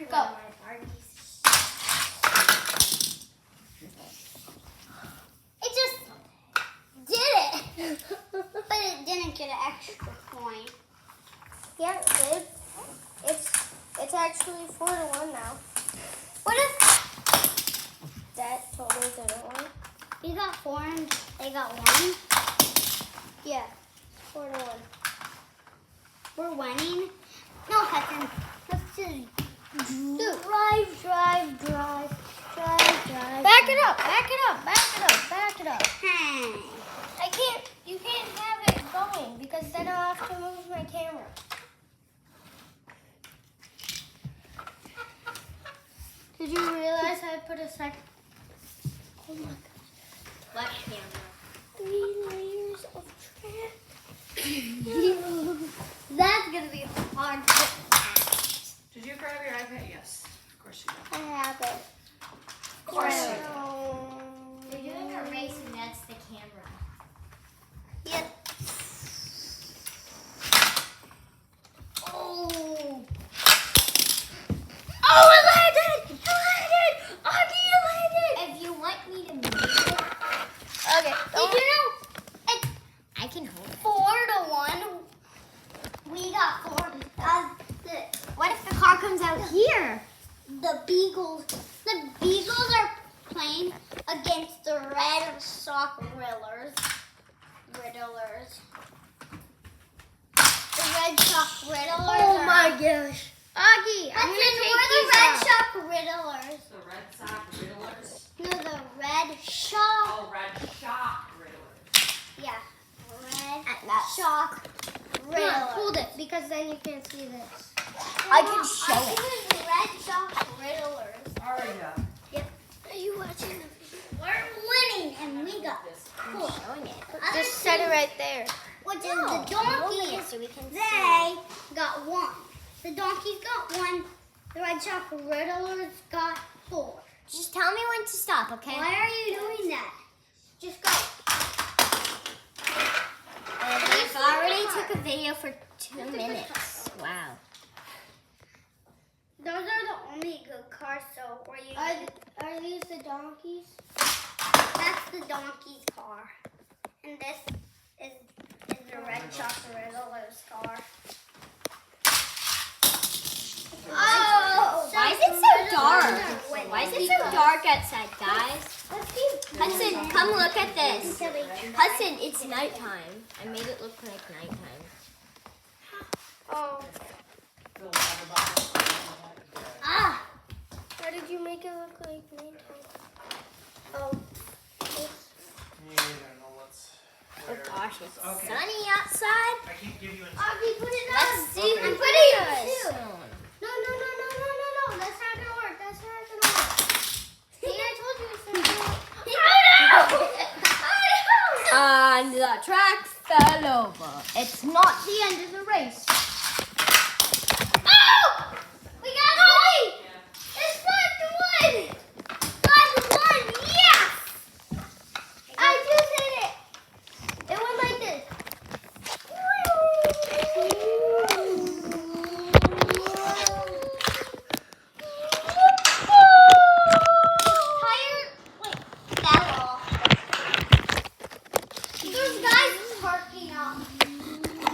Go. It just did it. But it didn't get an extra point. Yeah, it did. It's actually 4-1 now. What if That totally didn't win. you got 4 and they got 1? Yeah, 4-1. We're winning. No, Hudson. Let's just Drive. Back it up. You can't have it going because then I'll have to move my camera. Did you realize I put a second? Oh my god. What camera? 3 layers of track. That's gonna be hard to get past. Did you grab your iPad? Yes, of course you did. I have it. Of course you did. You're doing a race and that's the camera. Yep. Oh. Oh, it landed! Augie, it landed! If you want me to move it, Okay. did you know? I can hold 4-1. We got 4. What if the car comes out here? The Beagles are playing against the Red Sox Riddlers. The Red Sox Riddlers. Oh my gosh. Augie, I'm Hudson, gonna we're take the Red these out. Sox Riddlers. The Red Sox Riddlers. No, the Red Sox. Oh, Red Shock Riddlers. Yeah, Red Sox Come on, Riddlers. hold it because then you can't see this. I can show it. The Red Sox Riddlers. Aria. Are you watching the video? We're winning, and we got cool. Just set it right there. Which is the donkeys. So we can They got 1. The donkeys got 1. The Red Sox Riddlers got 4. Just tell me when to stop, okay? Why are you doing that? Just go. We've already took a video for 2 minutes. Wow. Those are the only good cars. So Are these the donkeys? that's the donkey's car, and this is the Red Sox Riddlers car. Oh! Why is it so dark? Why is it so dark outside, guys? Hudson, come look at this. Hudson, it's nighttime. I made it look like nighttime. Oh. Ah! Why did you make it look like nighttime? Oh. You don't know what's Oh where. gosh, it's Okay. sunny outside. I keep giving you an Augie, put it Let's on. see Okay. who I'm putting it does. too. No. That's not gonna work. See, I told you it's not gonna work. And the track fell over. It's not the end of the race. Oh! We got a point! It's 5-1! 5-1, yes! I just hit it! It went like this. Tire, wait, fell off. There's guys parking up.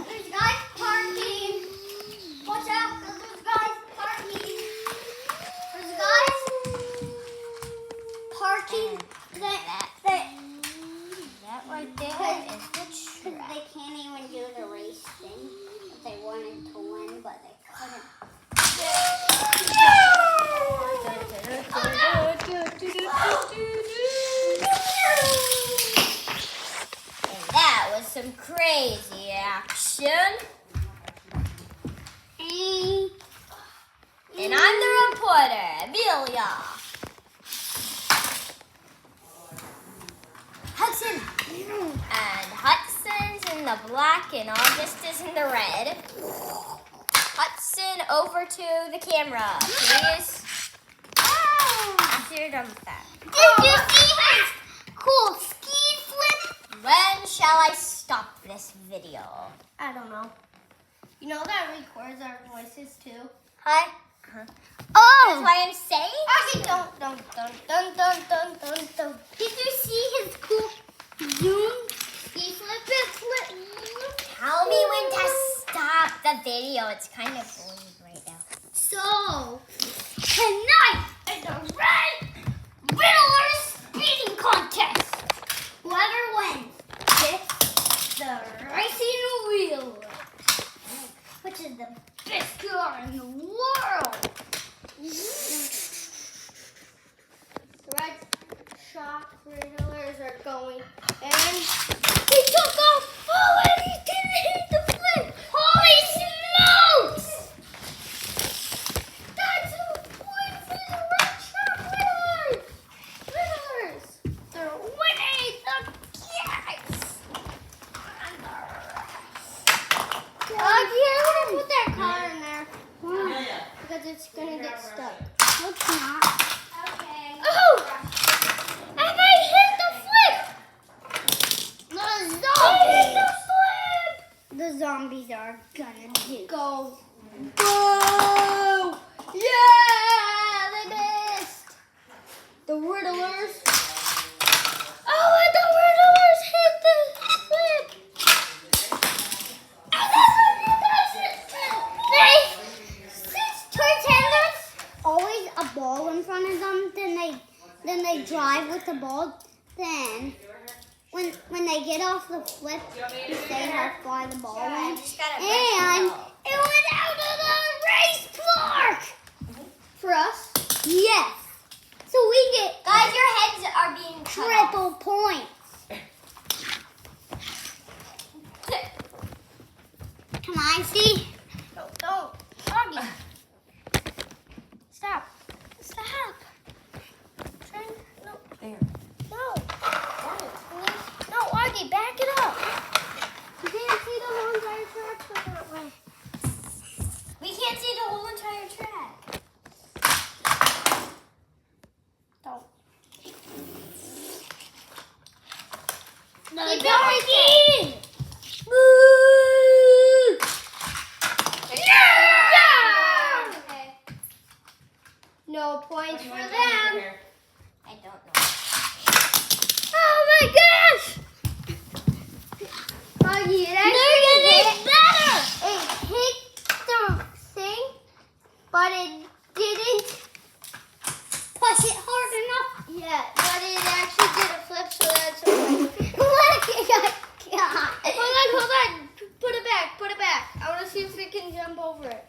There's guys parking. Watch out, 'cause there's guys parking. There's guys parking That right there Because- is the because they can't even do the race thing. If they wanted to win, but they couldn't. And that was some crazy action. And I'm the reporter, Amelia. Hudson. And Hudson's in the black and August is in the red. Hudson, over to the camera, please. After you're done with that. Did you see his cool ski flip? When shall I stop this video? I don't know. You know that records our voices too? Hi. That's why I'm saying. Okay, don't. Did you see his cool zoom? He flip it. Tell me when to stop the video. It's kind of boring right now. So, tonight is the Red Riddler speeding contest. Whoever wins gets the racing wheel, which is the best car in the world. The Red Shock Riddlers are going, and he took off. Oh, and he didn't hit the flip. Holy smokes! That's a point for the Red Shock Riddlers. They're winning the gas. I'm gonna put that car in there. Because it's gonna get stuck. No, it's not. Okay. Oh! And I hit the flip! I hit the flip! The zombies are gonna go. Go! Yeah! They missed! The Riddlers. Oh, and the Riddlers hit the flip! And since Pretenders always a ball in front of them, then they drive with the ball. Then when they get off the flip, they how far the ball went, and it went out of the race park. For us, yes. So we get Guys, your heads are being cut off. triple points. Can I see? No, don't. Augie. Stop. No. There. No. No, Augie, back it up. You can't see the whole entire track from that way. We can't see the whole entire track. Don't. Keep going. Woo! Yeah! Okay. No points for them. I don't know. Oh my gosh! Augie, it actually hit better. It hit the thing, but it didn't push it hard enough. Yeah, but it actually did a flip, so that's okay. Hold on. Put it back. I want to see if it can jump over it.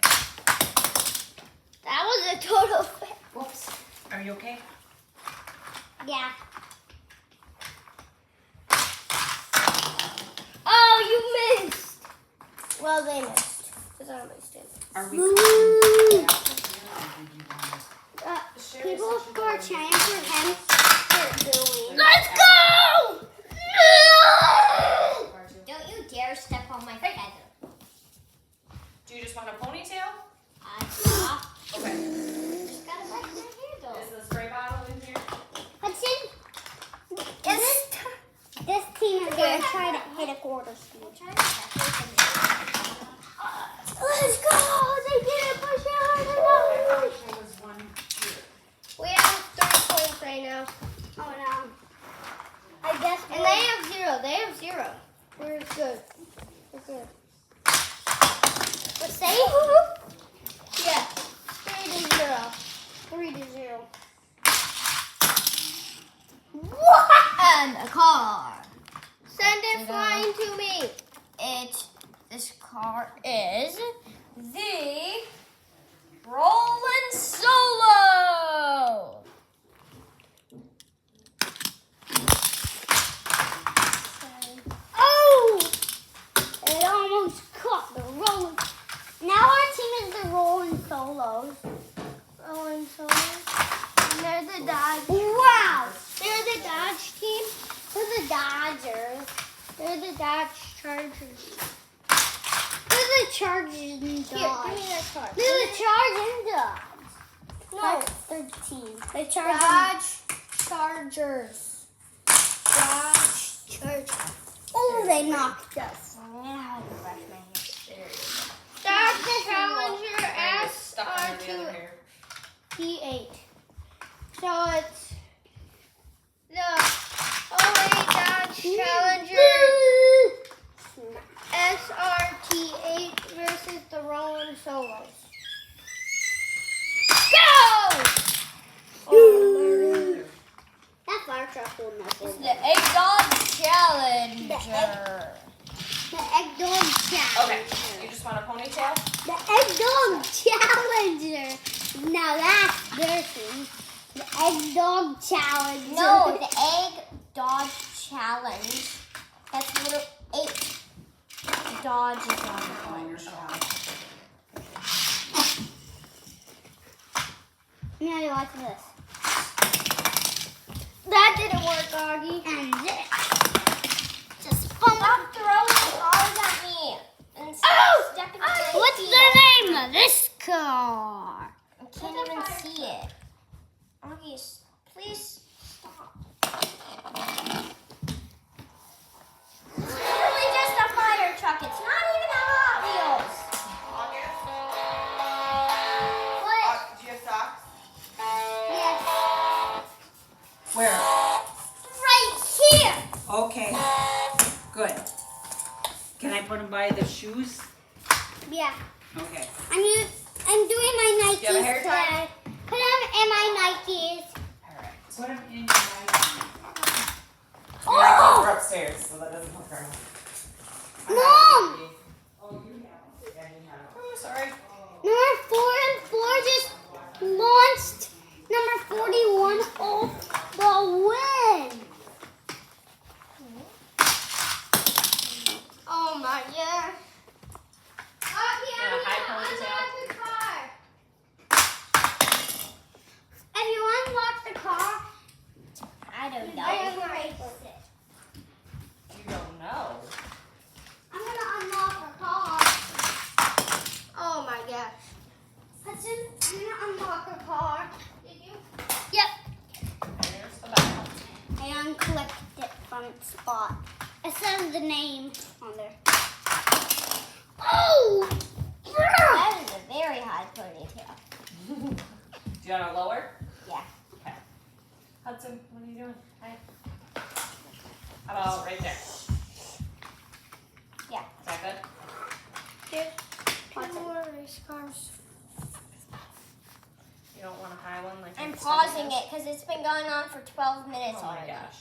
That was a total flip. Whoops. Are you okay? Yeah. Oh, you missed. Well, they missed. Because I missed it. Are we Woo! Share People this who are cheering for him are doing. Let's go! Don't you dare step on my feather. Do you just want a ponytail? Okay. Okay. Just gotta back your handle. Is the spray bottle in here? Hudson, this team is going to try to hit a quarter speed. Let's go! They didn't push it hard enough. There was one here. We have 3 points right now. Oh no. I guess. And they have 0. We're good. We're safe? Yeah. 3 to 0. What? And a car. Send it flying to me. This car is the Rollin' Solo. Oh! It almost caught the rolling. Now our team is the Rolling Solos. Rolling Solos. And they're the Dodge. Wow! They're the Dodge team. They're the Dodgers. They're the Dodge Chargers. They're the Chargers and Dodge. Here, give me that card. They're the Chargers and Dodge. No. They're the team. The Dodge Chargers. Dodge Chargers. Oh, they knocked us. Dodge Challenger Stuck under the other SR2. hair. T8. So it's the 08 Dodge Challenger SRT8 versus the Roland Solos. Go! That fire truck will mess It's the Egg Dog Challenger. The Egg Dog Challenger. Okay. You just want a ponytail? The Egg Dog Challenger. Now that's dirty. The Egg Dog Challenger. No, the Egg Dodge Challenge. That's little 8 Dodges on the challenge. Now you watch this. That didn't work, Augie. And this. Just fun. Stop throwing cars at me. And stop stepping on my What's feet. the name of this car? I can't even see it. Augie, please stop. It's literally just a fire truck. It's not even a Hot Wheels. What? Do you have socks? Yes. Where? Right here. Okay. Good. Can I put them by the shoes? Yeah. Okay. I'm doing my Nikes. Do you have a hair tie? today. Put them in my Nikes. Alright. Put them in your Nike. Oh! We're upstairs, so that doesn't help her. Mom! Oh, you have them. Yeah, you have them. Oh, sorry. Number 4 and 4 just launched number 41 off the win. Oh my god. Yeah, high ponytail. If you unlock the car, I don't know. I am gonna race it. You don't know. I'm gonna unlock the car. Oh my gosh. Hudson, I'm gonna unlock the car. Did you? Yep. There's the back. I unclicked it from its spot. It says the name on there. Oh! That is a very high ponytail. Do you want to lower? Yeah. Okay. Hudson, what are you doing? Hi. How about right there? Yeah. Is that good? Here's 2 more race cars. You don't want a high one like I'm this? pausing it because it's been going on for 12 minutes Oh my already. gosh.